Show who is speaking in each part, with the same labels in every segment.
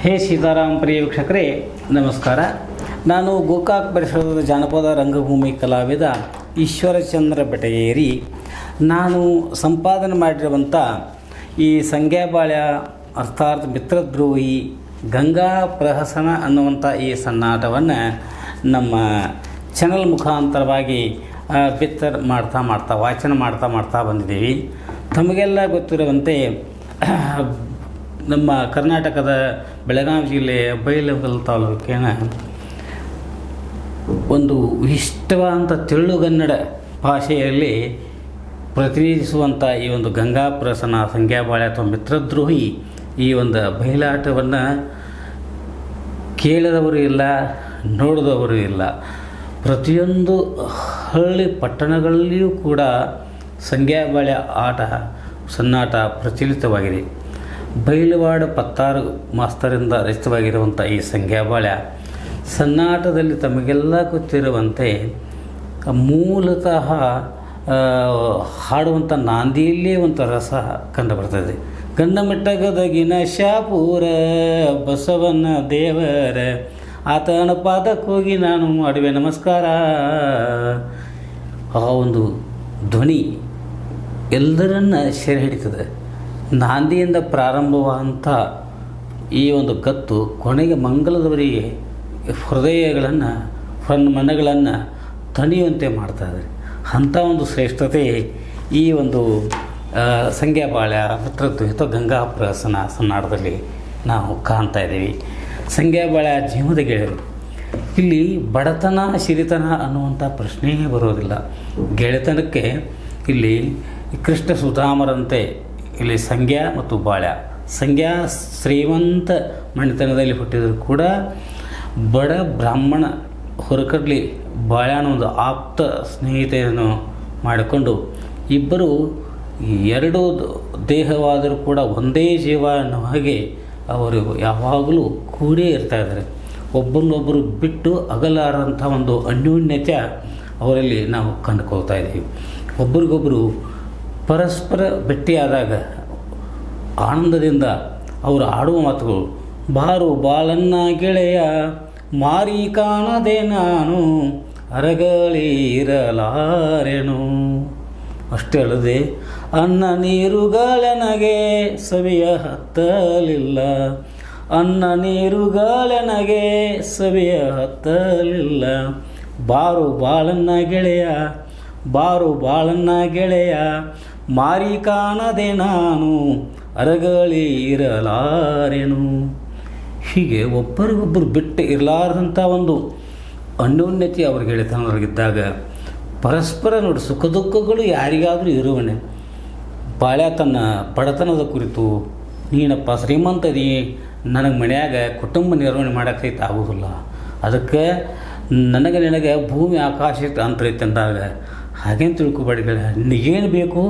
Speaker 1: ಹೇ ಸೀತಾರಾಮ್ ಪ್ರಿಯ ವೀಕ್ಷಕರೇ ನಮಸ್ಕಾರ. ನಾನು ಗೋಕಾಕ್ ಪರಿಸರದ ಜಾನಪದ ರಂಗಭೂಮಿ ಕಲಾವಿದ ಈಶ್ವರಚಂದ್ರ ಬೆಟಗೇರಿ. ನಾನು ಸಂಪಾದನೆ ಮಾಡಿರುವಂಥ ಈ ಸಂಗ್ಯಾಬಾಳ್ಯ ಅರ್ಥಾತ್ ಮಿತ್ರದ್ರೋಹಿ ಗಂಗಾ ಪ್ರಹಸನ ಅನ್ನುವಂಥ ಈ ಸನ್ನಾಟವನ್ನು ನಮ್ಮ ಚಾನಲ್ ಮುಖಾಂತರವಾಗಿ ವಾಚನ ಮಾಡ್ತಾ ಬಂದಿದ್ದೀವಿ. ತಮಗೆಲ್ಲ ಗೊತ್ತಿರುವಂತೆ ನಮ್ಮ ಕರ್ನಾಟಕದ ಬೆಳಗಾವಿ ಜಿಲ್ಲೆಯ ಬೈಲಹೊಂಗಲ ತಾಲೂಕಿನ ಒಂದು ವಿಶಿಷ್ಟವಾದಂಥ ತೆಳುಗನ್ನಡ ಭಾಷೆಯಲ್ಲಿ ಪ್ರತಿನಿಧಿಸುವಂಥ ಈ ಒಂದು ಗಂಗಾ ಪ್ರಹಸನ ಸಂಗ್ಯಾಬಾಳ್ಯ ಅಥವಾ ಮಿತ್ರದ್ರೋಹಿ ಈ ಒಂದು ಬಯಲಾಟವನ್ನು ಕೇಳದವರು ಇಲ್ಲ, ನೋಡಿದವರು ಇಲ್ಲ. ಪ್ರತಿಯೊಂದು ಹಳ್ಳಿ ಪಟ್ಟಣಗಳಲ್ಲಿಯೂ ಕೂಡ ಸಂಗ್ಯಾಬಾಳ್ಯ ಸನ್ನಾಟ ಪ್ರಚಲಿತವಾಗಿದೆ. ಬೈಲವಾಡ ಪತ್ತಾರು ಮಾಸ್ತರಿಂದ ರಚಿತವಾಗಿರುವಂಥ ಈ ಸಂಗ್ಯಾಬಾಳ್ಯ ಸನ್ನಾಟದಲ್ಲಿ ತಮಗೆಲ್ಲ ಗೊತ್ತಿರುವಂತೆ ಮೂಲತಃ ಹಾಡುವಂಥ ನಾಂದಿಯಲ್ಲೇ ಒಂದು ರಸ ಕಂಡುಬರ್ತದೆ. ಗಂಡಮಿಟ್ಟಗದಗಿನ ಶಾಪೂರ ಬಸವನ ದೇವರ ಆತನ ಪಾದಕ್ಕೆ ಹೋಗಿ ನಾನು ಮಾಡುವೆ ನಮಸ್ಕಾರ. ಆ ಒಂದು ಧ್ವನಿ ಎಲ್ಲರನ್ನ ಸೆರೆ ಹಿಡಿತದೆ. ನಾಂದಿಯಿಂದ ಪ್ರಾರಂಭವಾದಂಥ ಈ ಒಂದು ಗತ್ತು ಕೊನೆಗೆ ಮಂಗಲದವರಿಗೆ ಹೃದಯಗಳನ್ನು ಮನಗಳನ್ನು ತಣಿಯುವಂತೆ ಮಾಡ್ತಾಯಿದ್ದಾರೆ. ಅಂಥ ಒಂದು ಶ್ರೇಷ್ಠತೆ ಈ ಒಂದು ಸಂಗ್ಯಾಬಾಳ್ಯ ಮಿತ್ರದ್ರೋಹಿ ಅಥವಾ ಗಂಗಾ ಪ್ರಹಸನ ಸನ್ನಾಟದಲ್ಲಿ ನಾವು ಕಾಣ್ತಾ ಇದ್ದೀವಿ. ಸಂಗ್ಯಾಬಾಳ್ಯ ಜೀವದ ಗೆಳೆಯರು. ಇಲ್ಲಿ ಬಡತನ ಸಿರಿತನ ಅನ್ನುವಂಥ ಪ್ರಶ್ನೆಯೇ ಬರೋದಿಲ್ಲ. ಗೆಳೆತನಕ್ಕೆ ಇಲ್ಲಿ ಕೃಷ್ಣ ಸುಧಾಮರಂತೆ ಇಲ್ಲಿ ಸಂಗ್ಯಾ ಮತ್ತು ಬಾಳ್ಯ. ಸಂಗ್ಯಾ ಶ್ರೀಮಂತ ಮಣಿತನದಲ್ಲಿ ಹುಟ್ಟಿದರೂ ಕೂಡ ಬಡ ಬ್ರಾಹ್ಮಣ ಹೊರಕಡ್ಲಿ ಬಾಳ್ಯನ ಒಂದು ಆಪ್ತ ಸ್ನೇಹಿತೆಯನ್ನು ಮಾಡಿಕೊಂಡು ಇಬ್ಬರು ಎರಡು ದೇಹವಾದರೂ ಕೂಡ ಒಂದೇ ಜೀವ ಅನ್ನೋ ಹಾಗೆ ಅವರು ಯಾವಾಗಲೂ ಕೂಡೇ ಇರ್ತಾಯಿದ್ದಾರೆ. ಒಬ್ಬರನ್ನೊಬ್ಬರು ಬಿಟ್ಟು ಅಗಲಾರಂಥ ಒಂದು ಅನ್ಯೋನ್ಯತೆ ಅವರಲ್ಲಿ ನಾವು ಕಂಡುಕೊಳ್ತಾ ಇದ್ದೀವಿ. ಒಬ್ರಿಗೊಬ್ಬರು ಪರಸ್ಪರ ಭೇಟಿಯಾದಾಗ ಆನಂದದಿಂದ ಅವರು ಆಡುವ ಮಾತುಗಳು, ಬಾರು ಬಾಳನ್ನ ಗೆಳೆಯ ಮಾರಿ ಕಾಣದೆ ನಾನು ಅರಗಳಿರಲಾರೆನು. ಅಷ್ಟೇ ಅಲ್ಲದೆ ಅನ್ನ ನೀರುಗಳನಗೆ ಸವಿಯ ಹತ್ತಲಿಲ್ಲ, ಅನ್ನ ನೀರುಗಳನಗೆ ಸವಿಯ ಹತ್ತಲಿಲ್ಲ. ಬಾರು ಬಾಳನ್ನ ಗೆಳೆಯ, ಬಾರು ಬಾಳನ್ನ ಗೆಳೆಯ ಮಾರಿ ಕಾಣದೆ ನಾನು ಅರಗಳಿರಲಾರೆನು. ಹೀಗೆ ಒಬ್ಬರಿಗೊಬ್ಬರು ಬಿಟ್ಟು ಇರಲಾರದಂಥ ಒಂದು ಅನ್ಯೋನ್ಯತೆ ಅವ್ರ ಗೆಳೆತನದೊಳಗಿದ್ದಾಗ ಪರಸ್ಪರ ನೋಡಿ ಸುಖ ದುಃಖಗಳು ಯಾರಿಗಾದರೂ ಇರುವನೆ. ಬಾಳ್ಯ ತನ್ನ ಬಡತನದ ಕುರಿತು, ನೀನಪ್ಪ ಶ್ರೀಮಂತದಿ, ನನಗೆ ಮನ್ಯಾಗ ಕುಟುಂಬ ನಿರ್ವಹಣೆ ಮಾಡೋಕ್ಕೈತೆ ಆಗೋದಿಲ್ಲ, ಅದಕ್ಕೆ ನಿನಗೆ ಭೂಮಿ ಆಕಾಶ ಅಂತರ ಐತೆ ಅಂದಾಗ ಹಾಗೇನು ತಿಳ್ಕೊಬೇಡಿಗಳ, ನಿನಗೇನು ಬೇಕು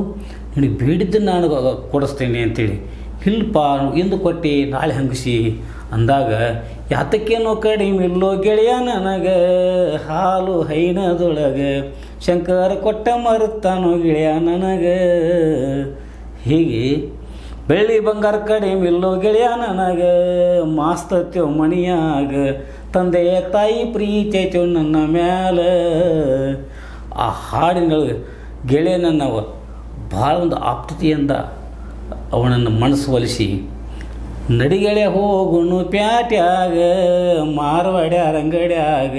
Speaker 1: ನಿನಗೆ ಬೇಡಿದ್ದನ್ನು ನಾನು ಕೊಡಿಸ್ತೇನೆ ಅಂತೇಳಿ, ಇಲ್ಲಪ್ಪ ಇಂದು ಕೊಟ್ಟು ನಾಳೆ ಹಂಗಿಸಿ ಅಂದಾಗ ಯಾತಕ್ಕೇನೋ ಕಡಿಮೆ ಇಲ್ಲೋ ಗೆಳೆಯ ನನಗೆ ಹಾಲು ಹೈನದೊಳಗೆ ಶಂಕರ ಕೊಟ್ಟ ಮರುತ್ತಾನೋ ಗೆಳೆಯ ನನಗೆ. ಹೀಗೆ ಬೆಳ್ಳಿ ಬಂಗಾರ ಕಡಿಮೆ ಇಲ್ಲೋ ಗೆಳೆಯ ನನಗೆ ಮಾಸ್ತತ್ಯೋ ಮಣಿಯಾಗ ತಂದೆಯ ತಾಯಿ ಪ್ರೀತಿ ಐತೋ ನನ್ನ ಮ್ಯಾಲ. ಆ ಹಾಡಿನೊಳಗೆ ಗೆಳೆಯನನ್ನು ಭಾಳ ಒಂದು ಆಪ್ತತೆಯಿಂದ ಅವನನ್ನು ಮನಸ್ಸು ಒಲಿಸಿ, ನಡಿಗೆಳೆ ಹೋಗುಣು ಪ್ಯಾಟ್ಯಾಗ ಮಾರವಾಡ್ಯಾರ ಅಂಗಡ್ಯಾಗ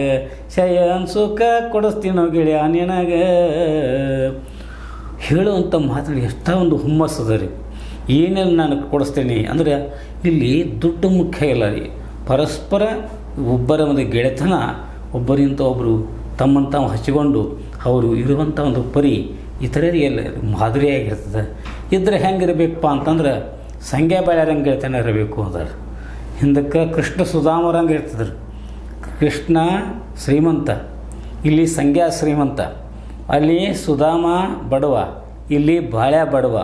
Speaker 1: ಶಯನ್ ಸುಖ ಕೊಡಿಸ್ತೀನೋ ಗೆಳೆಯ ನಿನಗೆ ಹೇಳುವಂಥ ಮಾತುಗಳು ಎಷ್ಟೋ ಒಂದು ಹುಮ್ಮಸ್ಸದ ರೀ. ಏನೇನು ನಾನು ಕೊಡಿಸ್ತೇನೆ ಅಂದರೆ ಇಲ್ಲಿ ದುಡ್ಡು ಮುಖ್ಯ ಇಲ್ಲ ರೀ. ಪರಸ್ಪರ ಒಬ್ಬರ ಒಂದು ಗೆಳೆತನ, ಒಬ್ಬರಿಂದ ಒಬ್ಬರು ತಮ್ಮನ್ನು ತಾವು ಹಚ್ಚಿಕೊಂಡು ಅವರು ಇರುವಂಥ ಒಂದು ಪರಿ ಇತರರಿಗೆ ಮಾದರಿಯಾಗಿರ್ತದೆ. ಇದ್ರೆ ಹೆಂಗಿರಬೇಕಪ್ಪ ಅಂತಂದ್ರೆ ಸಂಗ್ಯಾಬಾಳ್ಯರಂಗೆ ಗೆಳೆತನ ಇರಬೇಕು ಅಂತಾರೆ. ಹಿಂದಕ್ಕೆ ಕೃಷ್ಣ ಸುಧಾಮರಂಗೆ ಇರ್ತದ್ರು. ಕೃಷ್ಣ ಶ್ರೀಮಂತ, ಇಲ್ಲಿ ಸಂಗ್ಯಾ ಶ್ರೀಮಂತ, ಅಲ್ಲಿ ಸುಧಾಮ ಬಡವ, ಇಲ್ಲಿ ಬಾಳ್ಯ ಬಡವ.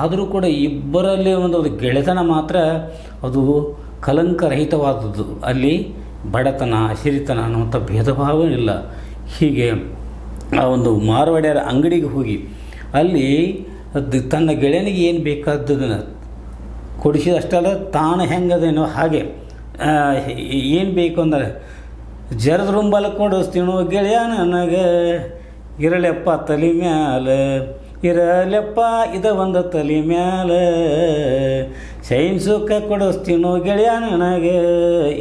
Speaker 1: ಆದರೂ ಕೂಡ ಇಬ್ಬರಲ್ಲಿ ಒಂದು ಗೆಳೆತನ ಮಾತ್ರ ಅದು ಕಲಂಕರಹಿತವಾದದ್ದು. ಅಲ್ಲಿ ಬಡತನ ಸಿರಿತನ ಅನ್ನುವಂಥ ಭೇದ ಭಾವ ಇಲ್ಲ. ಹೀಗೆ ಆ ಒಂದು ಮಾರವಾಡ್ಯರ ಅಂಗಡಿಗೆ ಹೋಗಿ ಅಲ್ಲಿ ತನ್ನ ಗೆಳೆಯನಿಗೆ ಏನು ಬೇಕಾದ್ದನ್ನು ಕೊಡಿಸಿದಷ್ಟಲ್ಲ, ತಾನು ಹೆಂಗದೇನೋ ಹಾಗೆ ಏನು ಬೇಕು ಅಂದರೆ ಜರದ್ರುಂಬಲ ಕೊಡಿಸ್ತೀನೋ ಗೆಳೆಯ ನನಗೆ ಇರಲೆಪ್ಪ ತಲೆ ಮ್ಯಾಲ ಇರಲೆಪ್ಪ ಇದ ಒಂದು ತಲೆ ಮ್ಯಾಲ ಶೈನ್ ಸುಖ ಕೊಡಿಸ್ತೀನೋ ಗೆಳೆಯ ನನಗೆ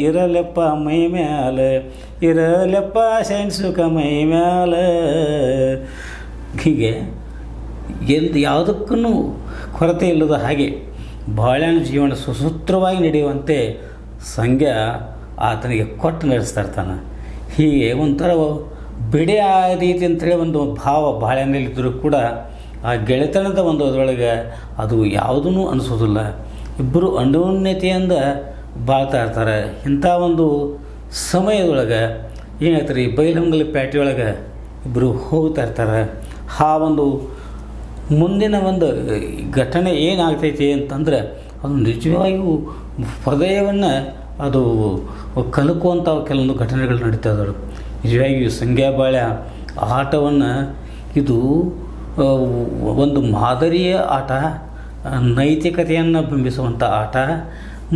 Speaker 1: ಇರಲೆಪ್ಪ ಮೈ ಮ್ಯಾಲ ಇರಲೆಪ್ಪ ಶೈನ್ ಸುಖ ಮೈ ಮ್ಯಾಲ. ಹೀಗೆ ಯಾವುದಕ್ಕೂ ಕೊರತೆ ಇಲ್ಲದ ಹಾಗೆ ಬಾಳೆಹಣ್ಣು ಜೀವನ ಸುಸೂತ್ರವಾಗಿ ನಡೆಯುವಂತೆ ಸಂಘ ಆತನಿಗೆ ಕೊಟ್ಟು ನಡೆಸ್ತಾ ಇರ್ತಾನೆ. ಹೀಗೆ ಒಂಥರ ಬಿಡೆ ಆ ರೀತಿ ಅಂತೇಳಿ ಒಂದು ಭಾವ ಬಾಳೆಹಣ್ಣಲ್ಲಿದ್ದರೂ ಕೂಡ ಆ ಗೆಳೆತನದ ಒಂದು ಅದರೊಳಗೆ ಅದು ಯಾವುದೂ ಅನಿಸೋದಿಲ್ಲ. ಇಬ್ಬರು ಅನ್ಯೋನ್ಯತೆಯಿಂದ ಬಾಳ್ತಾ ಇರ್ತಾರೆ. ಇಂಥ ಒಂದು ಸಮಯದೊಳಗೆ ಏನಾಯ್ತಾರೆ, ಈ ಬೈಲಹೊಂಗಲ ಪೇಟೆಯೊಳಗೆ ಇಬ್ಬರು ಹೋಗ್ತಾ ಇರ್ತಾರೆ. ಆ ಒಂದು ಮುಂದಿನ ಒಂದು ಘಟನೆ ಏನಾಗ್ತೈತಿ ಅಂತಂದರೆ ಅದು ನಿಜವಾಗಿಯೂ ಹೃದಯವನ್ನು ಅದು ಕಲಕುವಂಥ ಕೆಲವೊಂದು ಘಟನೆಗಳು ನಡೀತಾ ಇದ್ದಾವೆ. ನಿಜವಾಗಿಯೂ ಸಂಗ್ಯಾಬಾಳ್ಯ ಆಟವನ್ನು ಇದು ಒಂದು ಮಾದರಿಯ ಆಟ, ನೈತಿಕತೆಯನ್ನು ಬಿಂಬಿಸುವಂಥ ಆಟ,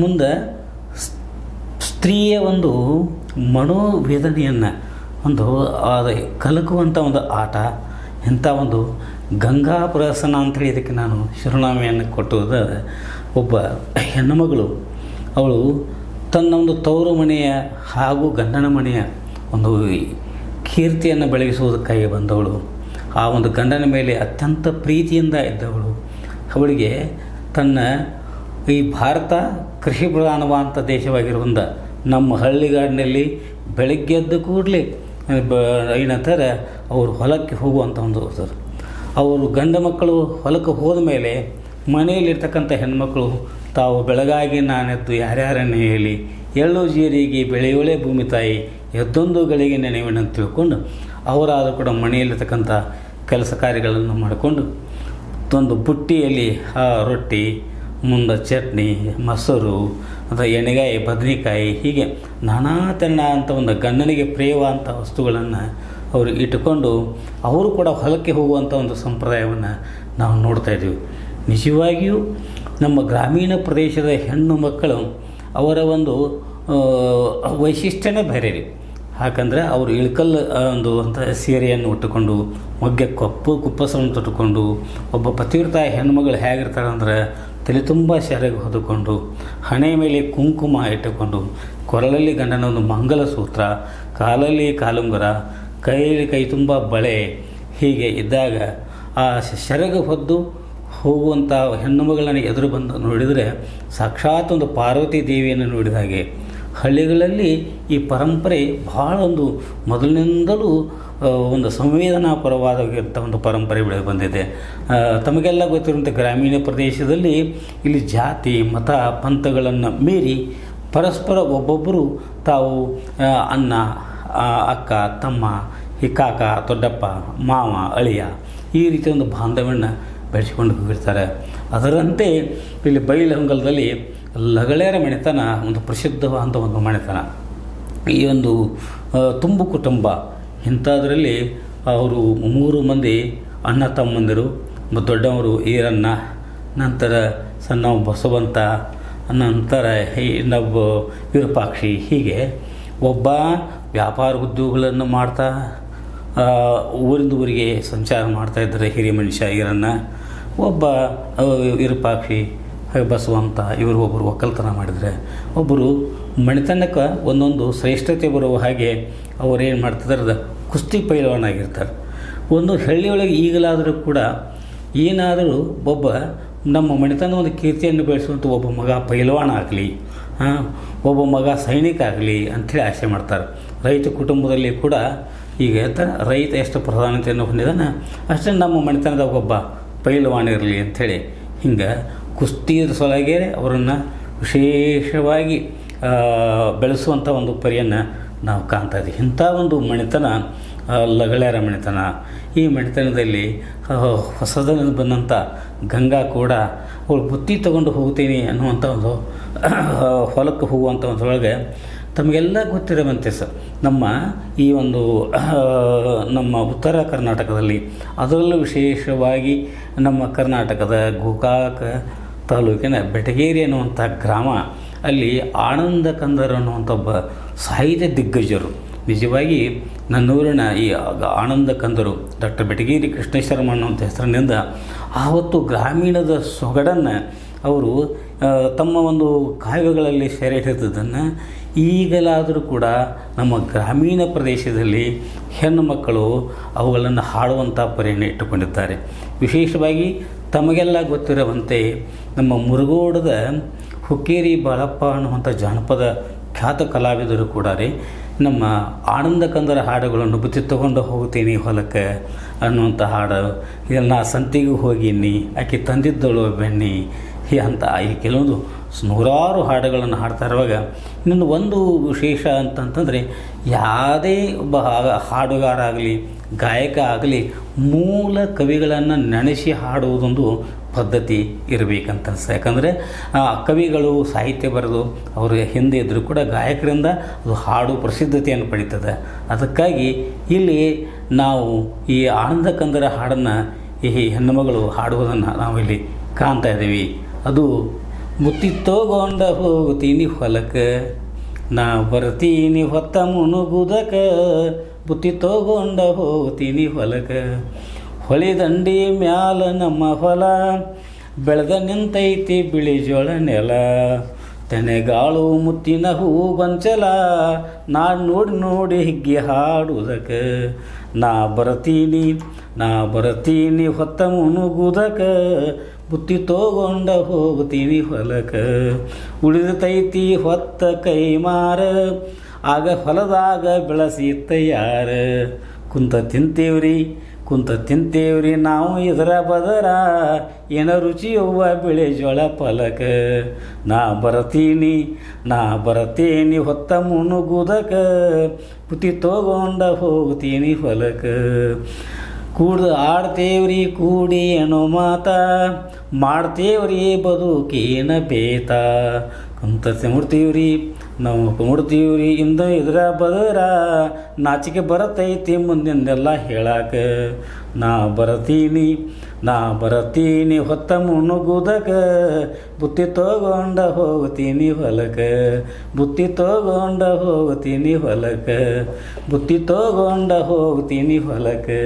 Speaker 1: ಮುಂದೆ ಸ್ತ್ರೀಯ ಒಂದು ಮನೋವೇದನೆಯನ್ನು ಒಂದು ಕಲಕುವಂಥ ಒಂದು ಆಟ. ಇಂಥ ಒಂದು ಗಂಗಾ ಪ್ರಹಸನ ಅಂಥೇಳಿ ಇದಕ್ಕೆ ನಾನು ಶಿರೋನಾಮೆಯನ್ನು ಕೊಟ್ಟುವುದು. ಒಬ್ಬ ಹೆಣ್ಣುಮಗಳು ಅವಳು ತನ್ನ ಒಂದು ತವರು ಮನೆಯ ಹಾಗೂ ಗಂಡನ ಮನೆಯ ಒಂದು ಕೀರ್ತಿಯನ್ನು ಬೆಳಗಿಸುವುದಕ್ಕಾಗಿ ಬಂದವಳು. ಆ ಒಂದು ಗಂಡನ ಮೇಲೆ ಅತ್ಯಂತ ಪ್ರೀತಿಯಿಂದ ಇದ್ದವಳು. ಅವಳಿಗೆ ತನ್ನ ಈ ಭಾರತ ಕೃಷಿ ಪ್ರಧಾನವಾದಂಥ ದೇಶವಾಗಿರುವಂಥ ನಮ್ಮ ಹಳ್ಳಿಗಾಡಿನಲ್ಲಿ ಬೆಳಗ್ಗೆ ಎದ್ದ ಕೂಡಲೇ ಏನಂತಾರೆ ಅವರು ಹೊಲಕ್ಕೆ ಹೋಗುವಂಥ ಒಂದು ಅವರು ಗಂಡು ಮಕ್ಕಳು ಹೊಲಕ್ಕೆ ಹೋದ ಮೇಲೆ ಮನೆಯಲ್ಲಿರ್ತಕ್ಕಂಥ ಹೆಣ್ಮಕ್ಳು ತಾವು ಬೆಳಗಾಗಿ ನಾನೆದ್ದು ಯಾರ್ಯಾರನ್ನೇ ಹೇಳಿ ಎಳ್ಳು ಜೀರಿಗೆ ಬೆಳೆಯೋಳೆ ಭೂಮಿ ತಾಯಿ ಎದ್ದೊಂದು ಗಳಿಗೆ ನೆನೆಯುವನಂತ ತಿಳ್ಕೊಂಡು ಅವರಾದರೂ ಕೂಡ ಮನೆಯಲ್ಲಿರ್ತಕ್ಕಂಥ ಕೆಲಸ ಕಾರ್ಯಗಳನ್ನು ಮಾಡಿಕೊಂಡು ಒಂದು ಬುಟ್ಟಿಯಲ್ಲಿ ರೊಟ್ಟಿ, ಮುಂದೆ ಚಟ್ನಿ, ಮೊಸರು, ಅಥವಾ ಎಣ್ಣೆಗಾಯಿ, ಬದನೆಕಾಯಿ, ಹೀಗೆ ನಾನಾ ತೆರಣ ಅಂತ ಒಂದು ಗಂಡನಿಗೆ ಪ್ರಿಯವಾದಂಥ ವಸ್ತುಗಳನ್ನು ಅವರು ಇಟ್ಟುಕೊಂಡು ಅವರು ಕೂಡ ಹೊಲಕ್ಕೆ ಹೋಗುವಂಥ ಒಂದು ಸಂಪ್ರದಾಯವನ್ನು ನಾವು ನೋಡ್ತಾಯಿದ್ದೀವಿ. ನಿಜವಾಗಿಯೂ ನಮ್ಮ ಗ್ರಾಮೀಣ ಪ್ರದೇಶದ ಹೆಣ್ಣು ಮಕ್ಕಳು ಅವರ ಒಂದು ವೈಶಿಷ್ಟ್ಯನೇ ಬೇರೆ ರೀ. ಯಾಕಂದರೆ ಅವರು ಇಳ್ಕಲ್ ಒಂದು ಅಂತ ಸೀರೆಯನ್ನು ಉಟ್ಟುಕೊಂಡು ಮೊಗ್ಗೆ ಕುಪ್ಪಸವನ್ನು ತೊಟ್ಟುಕೊಂಡು ಒಬ್ಬ ಪತಿವ್ರತ ಹೆಣ್ಣುಮಗಳು ಹೇಗಿರ್ತಾರೆ ಅಂದರೆ ತಲೆ ತುಂಬ ಸೆರೆಗೆ ಹೊದ್ದುಕೊಂಡು ಹಣೆ ಮೇಲೆ ಕುಂಕುಮ ಇಟ್ಟುಕೊಂಡು ಕೊರಳಲ್ಲಿ ಗಂಡನ ಒಂದು ಮಂಗಲಸೂತ್ರ, ಕಾಲಲ್ಲಿ ಕಾಲುಂಗುರ, ಕೈಯಲ್ಲಿ ಕೈ ತುಂಬ ಬಳೆ, ಹೀಗೆ ಇದ್ದಾಗ ಆ ಸೆರೆಗೆ ಹೊದ್ದು ಹೋಗುವಂಥ ಹೆಣ್ಣುಮಗಳನ್ನು ಎದುರು ಬಂದು ನೋಡಿದರೆ ಸಾಕ್ಷಾತ್ ಒಂದು ಪಾರ್ವತಿ ದೇವಿಯನ್ನು ನೋಡಿದ ಹಾಗೆ. ಹಳ್ಳಿಗಳಲ್ಲಿ ಈ ಪರಂಪರೆ ಬಹಳ ಒಂದು ಮೊದಲಿನಿಂದಲೂ ಒಂದು ಸಂವೇದನಾಪರವಾಗಿರುವಂಥ ಒಂದು ಪರಂಪರೆ ಬೆಳೆದು ಬಂದಿದೆ. ತಮಗೆಲ್ಲ ಗೊತ್ತಿರುವಂಥ ಗ್ರಾಮೀಣ ಪ್ರದೇಶದಲ್ಲಿ ಇಲ್ಲಿ ಜಾತಿ, ಮತ, ಪಂಥಗಳನ್ನು ಮೀರಿ ಪರಸ್ಪರ ಒಬ್ಬೊಬ್ಬರು ತಾವು ಅಣ್ಣ, ಅಕ್ಕ, ತಮ್ಮ, ಈ ಕಾಕ, ದೊಡ್ಡಪ್ಪ, ಮಾವ, ಅಳಿಯ, ಈ ರೀತಿಯ ಒಂದು ಬಾಂಧವ್ಯವನ್ನು ಬೆಳೆಸಿಕೊಂಡು ಹೋಗಿರ್ತಾರೆ. ಅದರಂತೆ ಇಲ್ಲಿ ಬೈಲಹೊಂಗಲದಲ್ಲಿ ಲಗಳೇರ ಮನೆತನ ಒಂದು ಪ್ರಸಿದ್ಧವಾದಂಥ ಒಂದು ಮನೆತನ. ಈ ಒಂದು ತುಂಬು ಕುಟುಂಬ ಇಂಥದ್ರಲ್ಲಿ ಅವರು 3 ಮಂದಿ ಅಣ್ಣ ತಮ್ಮಂದಿರು, ದೊಡ್ಡವರು ಈರಣ್ಣ, ನಂತರ ಸಣ್ಣವ ಬಸವಂತ, ನಂತರ ಇನ್ನೊಬ್ಬ ವಿರೂಪಾಕ್ಷಿ, ಹೀಗೆ ಒಬ್ಬ ವ್ಯಾಪಾರ ಉದ್ಯೋಗಗಳನ್ನು ಮಾಡ್ತಾ ಊರಿಂದ ಊರಿಗೆ ಸಂಚಾರ ಮಾಡ್ತಾಯಿದ್ದಾರೆ ಹಿರಿಯ ಮನುಷ್ಯ ಈರಣ್ಣ. ಒಬ್ಬ ವಿರೂಪಾಕ್ಷಿ, ಬಸವಂತ, ಇವರು ಒಬ್ಬರು ಒಕ್ಕಲ್ತನ ಮಾಡಿದರೆ, ಒಬ್ಬರು ಮಣಿತನಕ್ಕೆ ಒಂದೊಂದು ಶ್ರೇಷ್ಠತೆ ಬರುವ ಹಾಗೆ ಅವರೇನು ಮಾಡ್ತಿದ್ದಾರೆ, ಕುಸ್ತಿ ಪೈಲವಾನಾಗಿರ್ತಾರೆ. ಒಂದು ಹಳ್ಳಿಯೊಳಗೆ ಈಗಲಾದರೂ ಕೂಡ ಏನಾದರೂ ಒಬ್ಬ ನಮ್ಮ ಮಣಿತನ ಒಂದು ಕೀರ್ತಿಯನ್ನು ಬೆಳೆಸುವಂಥ ಒಬ್ಬ ಮಗ ಪೈಲವಾನ ಆಗಲಿ, ಒಬ್ಬ ಮಗ ಸೈನಿಕ ಆಗಲಿ ಅಂಥೇಳಿ ಆಸೆ ಮಾಡ್ತಾರೆ. ರೈತ ಕುಟುಂಬದಲ್ಲಿ ಕೂಡ ಈಗ ಹೇಳ್ತಾರೆ, ರೈತ ಎಷ್ಟು ಪ್ರಾಧಾನ್ಯತೆಯನ್ನು ಹೊಂದಿದಾನೆ ಅಷ್ಟೇ ನಮ್ಮ ಮಣಿತನದಾಗ ಒಬ್ಬ ಪೈಲವಾನ ಇರಲಿ ಅಂಥೇಳಿ ಹಿಂಗೆ ಕುಸ್ತಿಯ ಸಲುವಾಗಿ ಅವರನ್ನು ವಿಶೇಷವಾಗಿ ಬೆಳೆಸುವಂಥ ಒಂದು ಪರಿಯನ್ನು ನಾವು ಕಾಣ್ತಾ ಇದ್ದೀವಿ. ಇಂಥ ಒಂದು ಮಣಿತನ ಲಗಳೇರ ಮಣಿತನ. ಈ ಮಣಿತನದಲ್ಲಿ ಹೊಸದನ್ನು ಬಂದಂಥ ಗಂಗಾ ಕೂಡ ಅವಳು ಬುತ್ತಿ ತೊಗೊಂಡು ಹೋಗ್ತೀನಿ ಅನ್ನುವಂಥ ಒಂದು ಹೊಲಕ್ಕೆ ಹೋಗುವಂಥ ಒಂದರೊಳಗೆ ತಮಗೆಲ್ಲ ಗೊತ್ತಿರುವಂತೆ ಸರ್, ನಮ್ಮ ಈ ಒಂದು ನಮ್ಮ ಉತ್ತರ ಕರ್ನಾಟಕದಲ್ಲಿ, ಅದರಲ್ಲೂ ವಿಶೇಷವಾಗಿ ನಮ್ಮ ಕರ್ನಾಟಕದ ಗೋಕಾಕ ತಾಲೂಕಿನ ಬೆಟಗೇರಿ ಅನ್ನುವಂಥ ಗ್ರಾಮ, ಅಲ್ಲಿ ಆನಂದ ಕಂದರ್ ಅನ್ನುವಂಥ ಒಬ್ಬ ಸಾಹಿತ್ಯ ದಿಗ್ಗಜರು. ನಿಜವಾಗಿ ನನ್ನೂರಿನ ಈ ಆನಂದ ಕಂದರು ಡಾಕ್ಟರ್ ಬೆಟಗೇರಿ ಕೃಷ್ಣ ಶರ್ಮ ಅನ್ನುವಂಥ ಹೆಸರಿನಿಂದ ಆವತ್ತು ಗ್ರಾಮೀಣದ ಸೊಗಡನ್ನು ಅವರು ತಮ್ಮ ಒಂದು ಕಾವ್ಯಗಳಲ್ಲಿ ಸೆರೆ ಹಿಡಿದದ್ದನ್ನು ಈಗಲಾದರೂ ಕೂಡ ನಮ್ಮ ಗ್ರಾಮೀಣ ಪ್ರದೇಶದಲ್ಲಿ ಹೆಣ್ಣು ಮಕ್ಕಳು ಅವುಗಳನ್ನು ಹಾಡುವಂಥ ಪರೆಯನ್ನು ಇಟ್ಟುಕೊಂಡಿದ್ದಾರೆ. ವಿಶೇಷವಾಗಿ ತಮಗೆಲ್ಲ ಗೊತ್ತಿರುವಂತೆ ನಮ್ಮ ಮುರುಗೋಡದ ಹುಕ್ಕೇರಿ ಬಾಳಪ್ಪ ಅನ್ನುವಂಥ ಜಾನಪದ ಖ್ಯಾತ ಕಲಾವಿದರು ಕೂಡ ನಮ್ಮ ಆನಂದ ಕಂದರ ಹಾಡುಗಳನ್ನು ಬುತ್ತಿ ತಗೊಂಡು ಹೋಗ್ತೀನಿ ಹೊಲಕ್ಕೆ ಅನ್ನುವಂಥ ಹಾಡು, ಇದನ್ನು ನಾ ಸಂತಿಗೂ ಹೋಗೀನಿ ಆಕೆ ತಂದಿದ್ದಳು ಬೆಣ್ಣಿ ಅಂತ ಈ ಕೆಲವೊಂದು ನೂರಾರು ಹಾಡುಗಳನ್ನು ಹಾಡ್ತಾ ಇರುವಾಗ ಇನ್ನೊಂದು ಒಂದು ವಿಶೇಷ ಅಂತಂತಂದರೆ ಯಾವುದೇ ಒಬ್ಬ ಹಾಡುಗಾರ ಆಗಲಿ ಗಾಯಕ ಆಗಲಿ ಮೂಲ ಕವಿಗಳನ್ನು ನೆನೆಸಿ ಹಾಡುವುದೊಂದು ಪದ್ಧತಿ ಇರಬೇಕಂತ ಅನಿಸ್ತು. ಯಾಕಂದರೆ ಕವಿಗಳು ಸಾಹಿತ್ಯ ಬರೆದು ಅವರು ಹಿಂದೆ ಇದ್ದರೂ ಕೂಡ ಗಾಯಕರಿಂದ ಅದು ಹಾಡು ಪ್ರಸಿದ್ಧತೆಯನ್ನು ಪಡೀತದೆ. ಅದಕ್ಕಾಗಿ ಇಲ್ಲಿ ನಾವು ಈ ಆನಂದ ಕಂದರ ಹಾಡನ್ನು ಈ ಹೆಣ್ಣುಮಗಳು ಹಾಡುವುದನ್ನು ನಾವಿಲ್ಲಿ ಕಾಣ್ತಾ ಇದ್ದೀವಿ. ಅದು ಬುತ್ತಿ ತಗೊಂಡ ಹೋಗ್ತೀನಿ ಹೊಲಕ್ಕೆ, ನಾ ಬರ್ತೀನಿ ಹೊತ್ತ ಮುನುಗುದಕ್ಕೆ, ಬುತ್ತಿ ತಗೊಂಡ ಹೋಗ್ತೀನಿ ಹೊಲಕ್ಕೆ, ಹೊಳಿ ದಂಡಿ ಮ್ಯಾಲ ನಮ್ಮ ಹೊಲ, ಬೆಳೆದ ನಿಂತೈತಿ ಬಿಳಿ ಜೋಳ ನೆಲ, ತೆನೆಗಾಳು ಮುತ್ತಿನ ಹೂ ಗೊಂಚಲ, ನಾ ನೋಡಿ ನೋಡಿ ಹಿಗ್ಗಿ ಹಾಡುವುದಕ್ಕೆ, ನಾ ಬರ್ತೀನಿ ಹೊತ್ತ ಮುನುಗುದಕ್ಕೆ, ಬುತ್ತಿ ತಗೊಂಡ ಹೋಗ್ತೀನಿ ಹೊಲಕ್ಕೆ, ಉಳಿದತೈತಿ ಹೊತ್ತ ಕೈ ಮಾರ, ಆಗ ಹೊಲದಾಗ ಬೆಳೆಸಿತ್ತ ಯಾರ, ಕುಂತ ತಿಂತೇವ್ರಿ ನಾವು ಇದರ ಬದರ, ಏನ ರುಚಿಯವ್ವ ಬಿಳಿ ಜೋಳ ಫಲಕ, ನಾ ಬರ್ತೀನಿ ಹೊತ್ತ ಮುನುಗುದಕ್ಕೆ, ಬುತ್ತಿ ತಗೊಂಡ ಹೋಗ್ತೀನಿ ಹೊಲಕ್ಕೆ, ಕೂಡ್ದು ಆಡ್ತೇವ್ರಿ ಕೂಡಿ ಏನೋ ಮಾತ, ಮಾಡ್ತೇವ್ರಿ ಬದುಕೇನ ಬೇತ, ನಾವು ಮುಡ್ತೀವ್ರಿ ಇಂದ ಇದ್ರ ಬದರ, ನಾಚಿಕೆ ಬರತೈತಿ ಮುಂದಿಂದೆಲ್ಲ ಹೇಳಾಕ, ನಾ ಬರ್ತೀನಿ ಹೊತ್ತ ಮುನುಗುದಕ್ಕೆ, ಬುತ್ತಿ ತಗೊಂಡ ಹೋಗ್ತೀನಿ ಹೊಲಕ್ಕೆ, ಬುತ್ತಿ ತಗೊಂಡ ಹೋಗ್ತೀನಿ ಹೊಲಕ್ಕೆ, ಬುತ್ತಿ ತಗೊಂಡ ಹೋಗ್ತೀನಿ ಹೊಲಕ್ಕೆ.